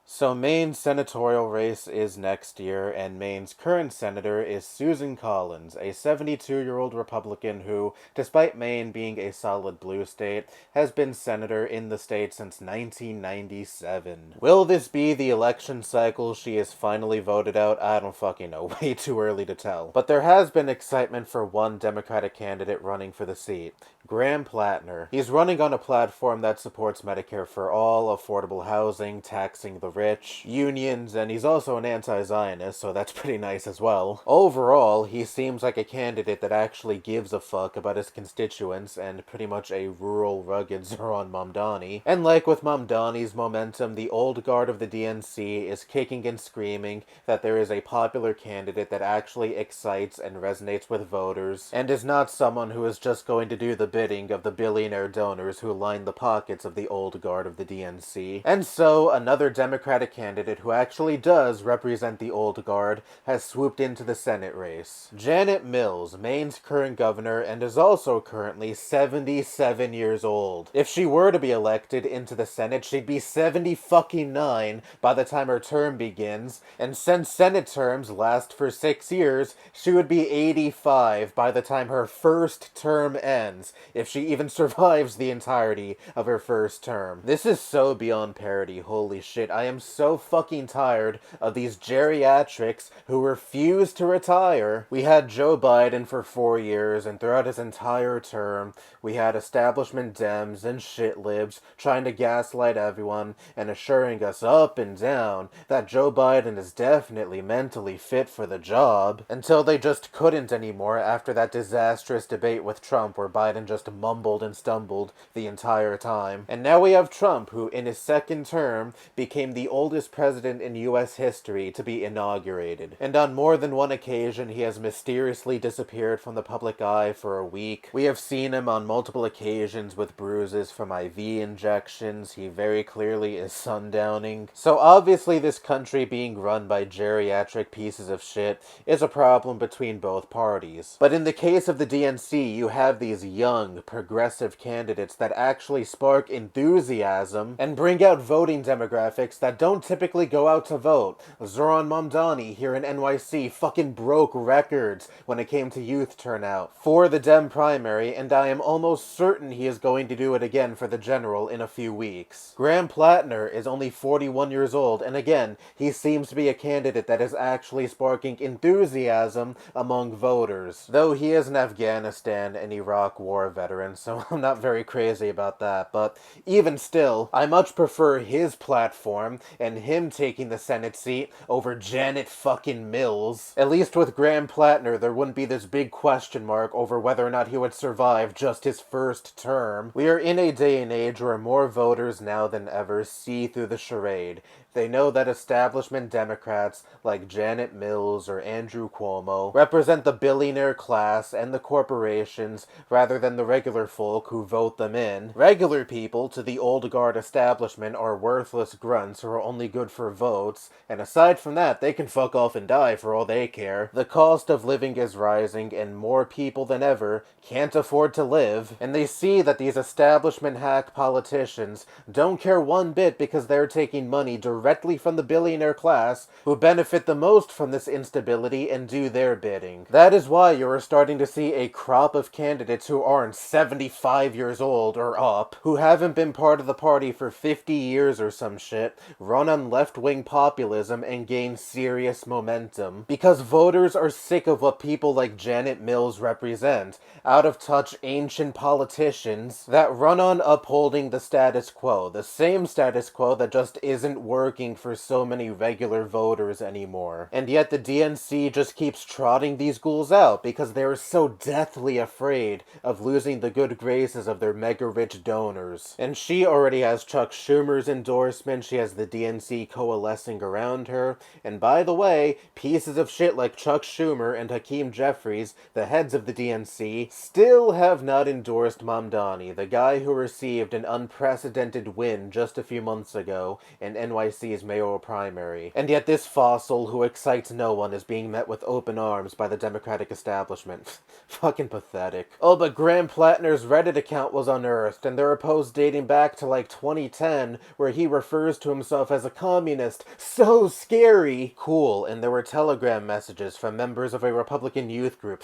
So Maine's senatorial race is next year, and Maine's current senator is Susan Collins, a 72-year-old Republican who, despite Maine being a solid blue state, has been senator in the state since 1997. Will this be the election cycle she is finally voted out? I don't fucking know. Way too early to tell. But there has been excitement for one Democratic candidate running for the seat. Graham Plattner. He's running on a platform that supports Medicare for all, affordable housing, taxing the rich, unions, and he's also an anti-Zionist, so that's pretty nice as well. Overall, he seems like a candidate that actually gives a fuck about his constituents and pretty much a rural, rugged Zoran Mamdani. And like with Mamdani's momentum, the old guard of the DNC is kicking and screaming that there is a popular candidate that actually excites and resonates with voters, and is not someone who is just going to do the bidding of the billionaire donors who line the pockets of the old guard of the DNC. And so, another Democratic candidate who actually does represent the old guard has swooped into the Senate race. Janet Mills, Maine's current governor, and is also currently 77 years old. If she were to be elected into the Senate, she'd be 70-fucking-9 by the time her term begins, and since Senate terms last for 6 years, she would be 85 by the time her first term ends, if she even survives the entirety of her first term. This is so beyond parody, holy shit. I am so fucking tired of these geriatrics who refuse to retire. We had Joe Biden for 4 years, and throughout his entire term, we had establishment Dems and shit libs trying to gaslight everyone and assuring us up and down that Joe Biden is definitely mentally fit for the job, until they just couldn't anymore after that disastrous debate with Trump where Biden just mumbled and stumbled the entire time. And now we have Trump, who in his second term became the oldest president in US history to be inaugurated. And on more than one occasion he has mysteriously disappeared from the public eye for a week. We have seen him on multiple occasions with bruises from IV injections. He very clearly is sundowning. So obviously this country being run by geriatric pieces of shit is a problem between both parties. But in the case of the DNC, you have these young, progressive candidates that actually spark enthusiasm and bring out voting demographics that don't typically go out to vote. Zoran Mamdani here in NYC fucking broke records when it came to youth turnout for the Dem primary, and I am almost certain he is going to do it again for the general in a few weeks. Graham Plattner is only 41 years old, and again, he seems to be a candidate that is actually sparking enthusiasm among voters. Though he is an Afghanistan and Iraq war veteran, so I'm not very crazy about that, but even still, I much prefer his platform and him taking the Senate seat over Janet fucking Mills. At least with Graham Plattner, there wouldn't be this big question mark over whether or not he would survive just his first term. We are in a day and age where more voters now than ever see through the charade. They know that establishment Democrats like Janet Mills or Andrew Cuomo represent the billionaire class and the corporations rather than the regular folk who vote them in. Regular people to the old guard establishment are worthless grunts who are only good for votes, and aside from that, they can fuck off and die for all they care. The cost of living is rising, and more people than ever can't afford to live, and they see that these establishment hack politicians don't care one bit because they're taking money directly from the billionaire class who benefit the most from this instability and do their bidding. That is why you are starting to see a crop of candidates who aren't 75 years old or up, who haven't been part of the party for 50 years or some shit, run on left-wing populism and gain serious momentum. Because voters are sick of what people like Janet Mills represent, out-of-touch ancient politicians that run on upholding the status quo, the same status quo that just isn't working for so many regular voters anymore. And yet the DNC just keeps trotting these ghouls out because they are so deathly afraid of losing the good graces of their mega-rich donors. And she already has Chuck Schumer's endorsement, she has the DNC coalescing around her, and by the way, pieces of shit like Chuck Schumer and Hakeem Jeffries, the heads of the DNC, still have not endorsed Mamdani, the guy who received an unprecedented win just a few months ago in NYC's mayoral primary. And yet this fossil who excites no one is being met with open arms by the Democratic establishment. Fucking pathetic. Oh, but Graham Plattner's Reddit account was unearthed, and there are posts dating back to like 2010 where he refers to himself yourself as a communist. So scary. Cool, and there were telegram messages from members of a Republican youth group.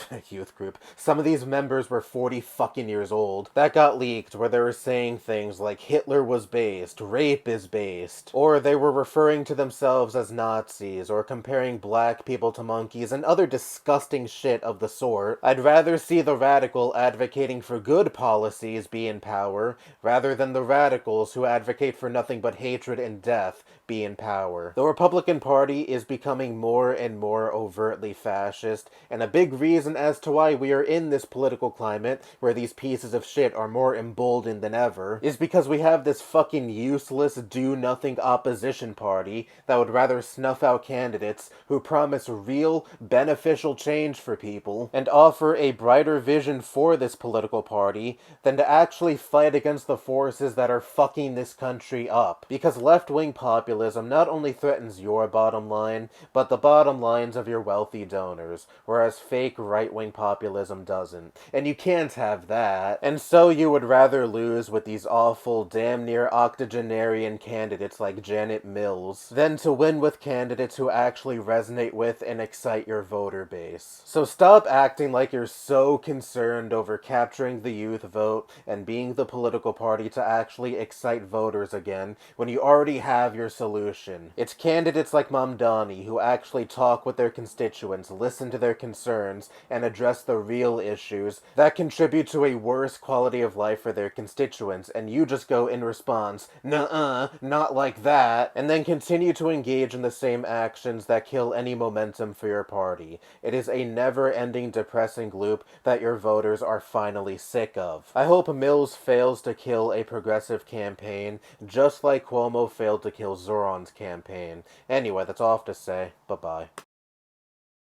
Some of these members were 40 fucking years old. That got leaked where they were saying things like Hitler was based, rape is based, or they were referring to themselves as Nazis, or comparing black people to monkeys, and other disgusting shit of the sort. I'd rather see the radical advocating for good policies be in power, rather than the radicals who advocate for nothing but hatred and death be in power. The Republican Party is becoming more and more overtly fascist, and a big reason as to why we are in this political climate where these pieces of shit are more emboldened than ever is because we have this fucking useless, do-nothing opposition party that would rather snuff out candidates who promise real, beneficial change for people and offer a brighter vision for this political party than to actually fight against the forces that are fucking this country up. Because left-wing populism not only threatens your bottom line, but the bottom lines of your wealthy donors, whereas fake right-wing populism doesn't. And you can't have that. And so you would rather lose with these awful, damn near octogenarian candidates like Janet Mills than to win with candidates who actually resonate with and excite your voter base. So stop acting like you're so concerned over capturing the youth vote and being the political party to actually excite voters again when you already have your solution. It's candidates like Mamdani who actually talk with their constituents, listen to their concerns, and address the real issues that contribute to a worse quality of life for their constituents, and you just go in response, "Nuh-uh, not like that," and then continue to engage in the same actions that kill any momentum for your party. It is a never-ending depressing loop that your voters are finally sick of. I hope Mills fails to kill a progressive campaign, just like Cuomo failed to kill Zoran's campaign. Anyway, that's all I have to say. Bye-bye.